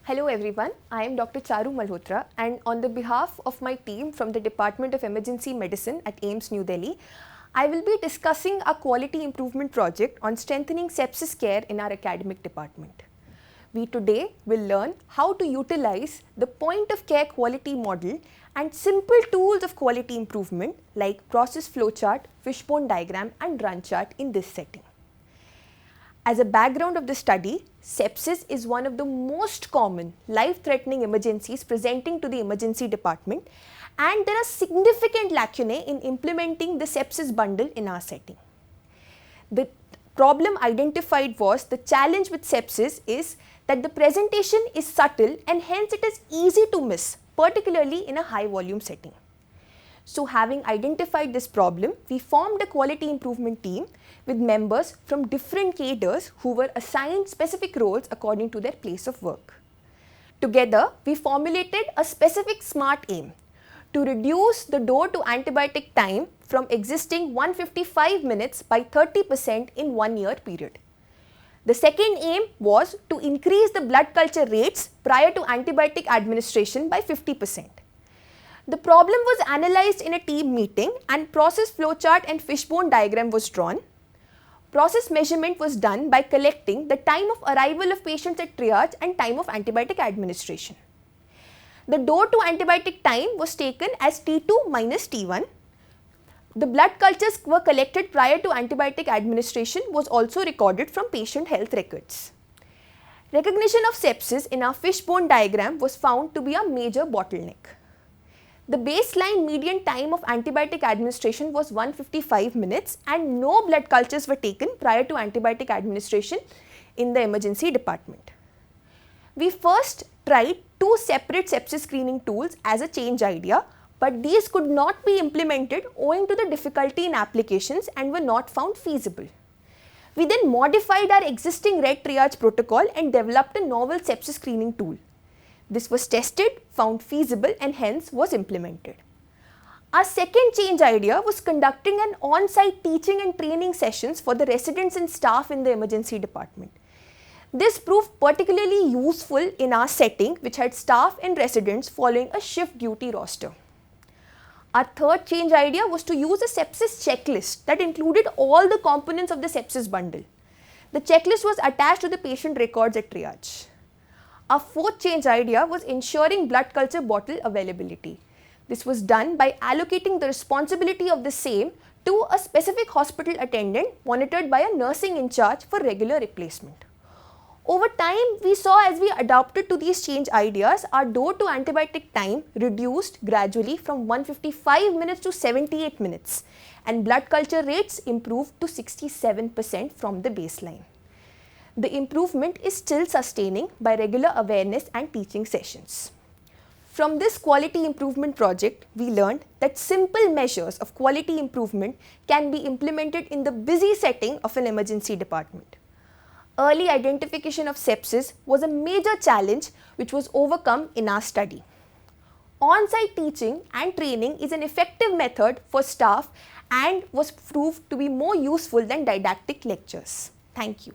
Hello everyone, I am Dr. Charu Malhotra, and on the behalf of my team from the Department of Emergency Medicine at AIIMS New Delhi, I will be discussing a quality improvement project on strengthening sepsis care in our academic department. We today will learn how to utilize the point of care quality model and simple tools of quality improvement like process flowchart, fishbone diagram and run chart in this setting. As a background of the study, sepsis is one of the most common life-threatening emergencies presenting to the emergency department, and there are significant lacunae in implementing the sepsis bundle in our setting. The problem identified was the challenge with sepsis is that the presentation is subtle and hence it is easy to miss, particularly in a high volume setting. So having identified this problem, we formed a quality improvement team with members from different cadres who were assigned specific roles according to their place of work. Together, we formulated a specific SMART aim to reduce the door to antibiotic time from existing 155 minutes by 30% in 1 year period. The second aim was to increase the blood culture rates prior to antibiotic administration by 50%. The problem was analyzed in a team meeting and process flowchart and fishbone diagram was drawn. Process measurement was done by collecting the time of arrival of patients at triage and time of antibiotic administration. The door to antibiotic time was taken as T2 minus T1. The blood cultures were collected prior to antibiotic administration was also recorded from patient health records. Recognition of sepsis in our fishbone diagram was found to be a major bottleneck. The baseline median time of antibiotic administration was 155 minutes and no blood cultures were taken prior to antibiotic administration in the emergency department. We first tried two separate sepsis screening tools as a change idea, but these could not be implemented owing to the difficulty in applications and were not found feasible. We then modified our existing red triage protocol and developed a novel sepsis screening tool. This was tested, found feasible and hence was implemented. Our second change idea was conducting an on-site teaching and training sessions for the residents and staff in the emergency department. This proved particularly useful in our setting which had staff and residents following a shift duty roster. Our third change idea was to use a sepsis checklist that included all the components of the sepsis bundle. The checklist was attached to the patient records at triage. Our fourth change idea was ensuring blood culture bottle availability. This was done by allocating the responsibility of the same to a specific hospital attendant monitored by a nursing in charge for regular replacement. Over time, we saw as we adapted to these change ideas, our door to antibiotic time reduced gradually from 155 minutes to 78 minutes and blood culture rates improved to 67% from the baseline. The improvement is still sustaining by regular awareness and teaching sessions. From this quality improvement project, we learned that simple measures of quality improvement can be implemented in the busy setting of an emergency department. Early identification of sepsis was a major challenge which was overcome in our study. On-site teaching and training is an effective method for staff and was proved to be more useful than didactic lectures. Thank you.